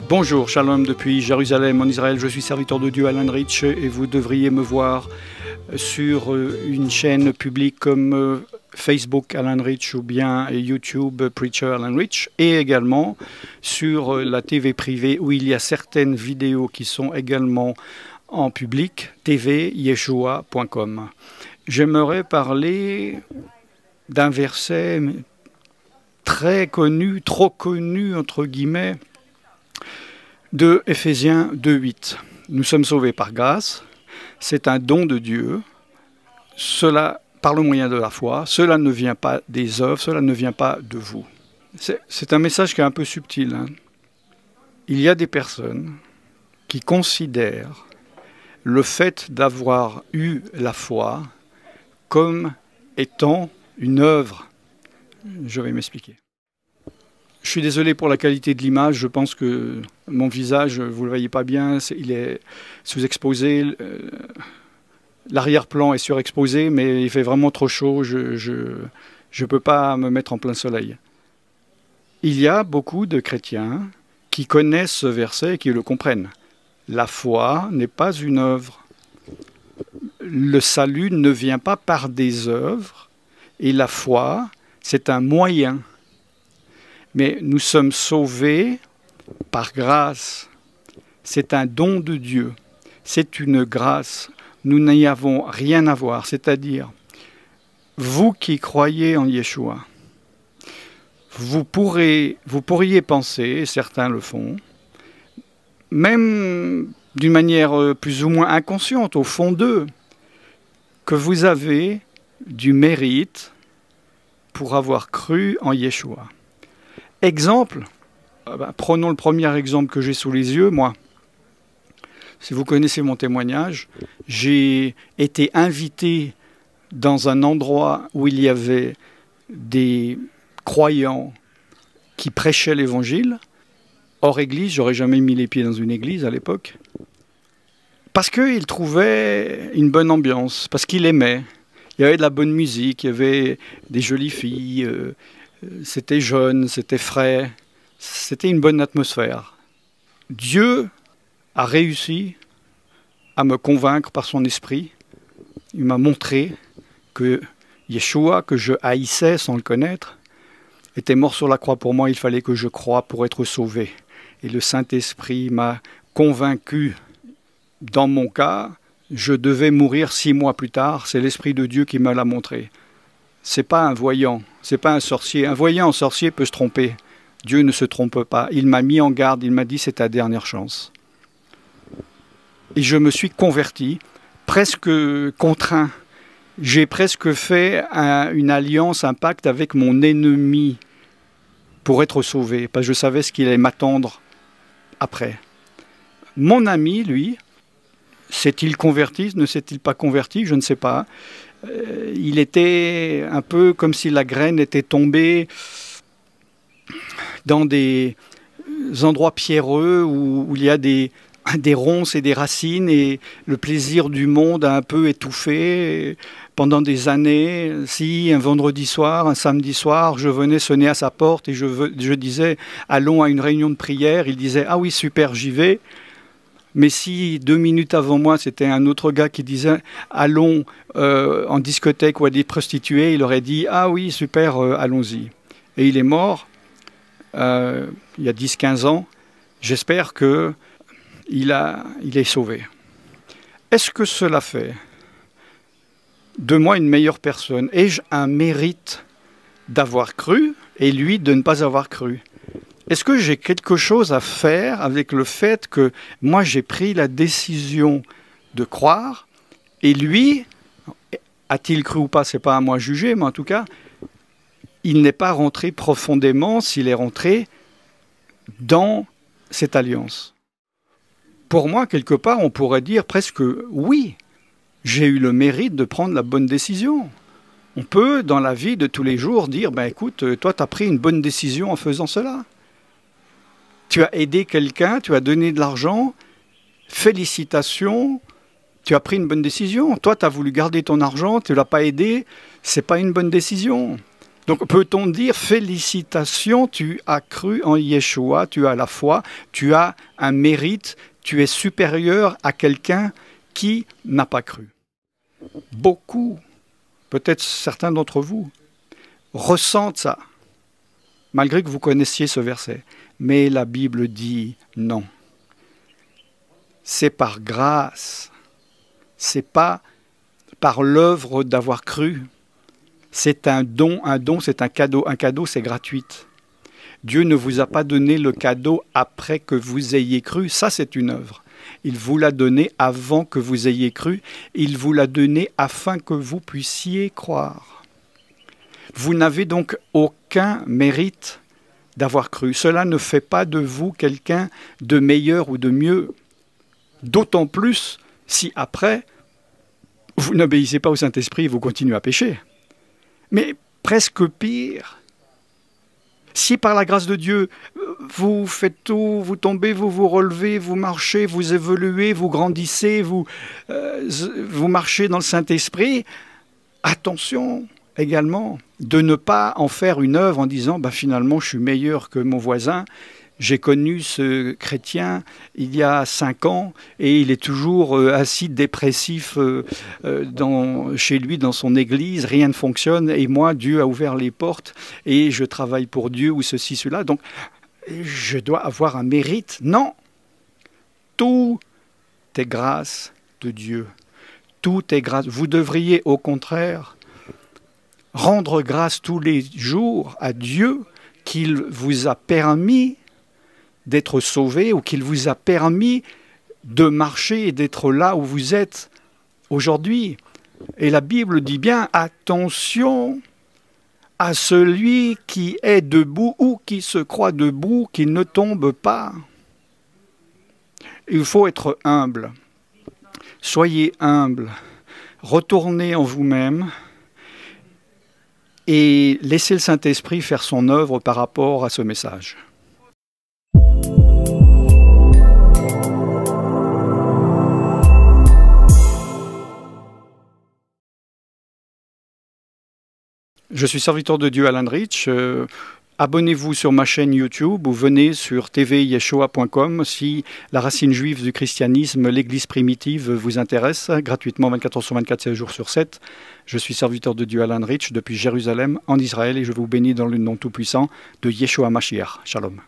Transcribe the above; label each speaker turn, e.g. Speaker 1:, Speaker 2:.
Speaker 1: Bonjour, shalom depuis Jérusalem en Israël, je suis serviteur de Dieu Alan Rich et vous devriez me voir sur une chaîne publique comme Facebook Alan Rich ou bien YouTube Preacher Alan Rich et également sur la TV privée où il y a certaines vidéos qui sont également en public, tvyeshua.com. J'aimerais parler d'un verset très connu, trop connu entre guillemets, de Éphésiens 2:8. Nous sommes sauvés par grâce, c'est un don de Dieu, cela par le moyen de la foi, cela ne vient pas des œuvres, cela ne vient pas de vous. C'est un message qui est un peu subtil, hein. Il y a des personnes qui considèrent le fait d'avoir eu la foi comme étant une œuvre. Je vais m'expliquer. Je suis désolé pour la qualité de l'image, je pense que mon visage, vous ne le voyez pas bien, il est sous-exposé, l'arrière-plan est surexposé, mais il fait vraiment trop chaud, je ne peux pas me mettre en plein soleil. Il y a beaucoup de chrétiens qui connaissent ce verset et qui le comprennent. La foi n'est pas une œuvre. Le salut ne vient pas par des œuvres, et la foi, c'est un moyen. Mais nous sommes sauvés par grâce. C'est un don de Dieu. C'est une grâce. Nous n'y avons rien à voir. C'est-à-dire, vous qui croyez en Yeshua, vous pourriez penser, et certains le font, même d'une manière plus ou moins inconsciente, au fond d'eux, que vous avez du mérite pour avoir cru en Yeshua. Exemple, prenons le premier exemple que j'ai sous les yeux, moi. Si vous connaissez mon témoignage, j'ai été invité dans un endroit où il y avait des croyants qui prêchaient l'évangile. Hors église, j'aurais jamais mis les pieds dans une église à l'époque. Parce qu'ils trouvaient une bonne ambiance, parce qu'ils aimaient. Il y avait de la bonne musique, il y avait des jolies filles, c'était jeune, c'était frais, c'était une bonne atmosphère. Dieu a réussi à me convaincre par son esprit. Il m'a montré que Yeshua, que je haïssais sans le connaître, était mort sur la croix pour moi, il fallait que je croie pour être sauvé. Et le Saint-Esprit m'a convaincu. Dans mon cas, je devais mourir 6 mois plus tard, c'est l'Esprit de Dieu qui me l'a montré. C'est pas un voyant, c'est pas un sorcier. Un voyant, un sorcier peut se tromper. Dieu ne se trompe pas. Il m'a mis en garde, il m'a dit c'est ta dernière chance. Et je me suis converti, presque contraint. J'ai presque fait une alliance, un pacte avec mon ennemi pour être sauvé, parce que je savais ce qu'il allait m'attendre après. Mon ami, lui, s'est-il converti, ne s'est-il pas converti, je ne sais pas. Il était un peu comme si la graine était tombée dans des endroits pierreux où il y a des ronces et des racines et le plaisir du monde a un peu étouffé. Pendant des années, si un vendredi soir, un samedi soir, je venais sonner à sa porte et je disais « Allons à une réunion de prière », il disait « Ah oui, super, j'y vais ». Mais si 2 minutes avant moi, c'était un autre gars qui disait « Allons en discothèque ou à des prostituées », il aurait dit « Ah oui, super, allons-y ». Et il est mort il y a 10-15 ans. J'espère qu'il est sauvé. Est-ce que cela fait de moi une meilleure personne? Ai-je un mérite d'avoir cru et lui de ne pas avoir cru? Est-ce que j'ai quelque chose à faire avec le fait que moi j'ai pris la décision de croire et lui, a-t-il cru ou pas, c'est pas à moi de juger, mais en tout cas, il n'est pas rentré profondément s'il est rentré dans cette alliance. Pour moi, quelque part, on pourrait dire presque oui, j'ai eu le mérite de prendre la bonne décision. On peut, dans la vie de tous les jours, dire ben écoute, toi, tu as pris une bonne décision en faisant cela. Tu as aidé quelqu'un, tu as donné de l'argent, félicitations, tu as pris une bonne décision. Toi, tu as voulu garder ton argent, tu ne l'as pas aidé, ce n'est pas une bonne décision. Donc peut-on dire félicitations, tu as cru en Yeshua, tu as la foi, tu as un mérite, tu es supérieur à quelqu'un qui n'a pas cru. Beaucoup, peut-être certains d'entre vous, ressentent ça, malgré que vous connaissiez ce verset. Mais la Bible dit non. C'est par grâce, c'est pas par l'œuvre d'avoir cru. C'est un don, c'est un cadeau c'est gratuit. Dieu ne vous a pas donné le cadeau après que vous ayez cru, ça c'est une œuvre. Il vous l'a donné avant que vous ayez cru, il vous l'a donné afin que vous puissiez croire. Vous n'avez donc aucun mérite d'avoir cru. Cela ne fait pas de vous quelqu'un de meilleur ou de mieux. D'autant plus si après, vous n'obéissez pas au Saint-Esprit et vous continuez à pécher. Mais presque pire, si par la grâce de Dieu, vous faites tout, vous tombez, vous vous relevez, vous marchez, vous évoluez, vous grandissez, vous marchez dans le Saint-Esprit, attention également de ne pas en faire une œuvre en disant finalement je suis meilleur que mon voisin. J'ai connu ce chrétien il y a 5 ans et il est toujours assis dépressif chez lui, dans son église, rien ne fonctionne et moi, Dieu a ouvert les portes et je travaille pour Dieu ou ceci, cela. Donc, je dois avoir un mérite. Non, tout est grâce de Dieu. Tout est grâce. Vous devriez au contraire rendre grâce tous les jours à Dieu qu'il vous a permis d'être sauvé ou qu'il vous a permis de marcher et d'être là où vous êtes aujourd'hui. Et la Bible dit bien, attention à celui qui est debout ou qui se croit debout, qui ne tombe pas. Il faut être humble. Soyez humble. Retournez en vous-même et laissez le Saint-Esprit faire son œuvre par rapport à ce message. Je suis serviteur de Dieu Alan Rich. Abonnez-vous sur ma chaîne YouTube ou venez sur tvyeshua.com si la racine juive du christianisme, l'Église primitive vous intéresse, gratuitement 24 heures sur 24, 7 jours sur 7. Je suis serviteur de Dieu Alan Rich depuis Jérusalem en Israël et je vous bénis dans le nom tout-puissant de Yeshua Mashiach. Shalom.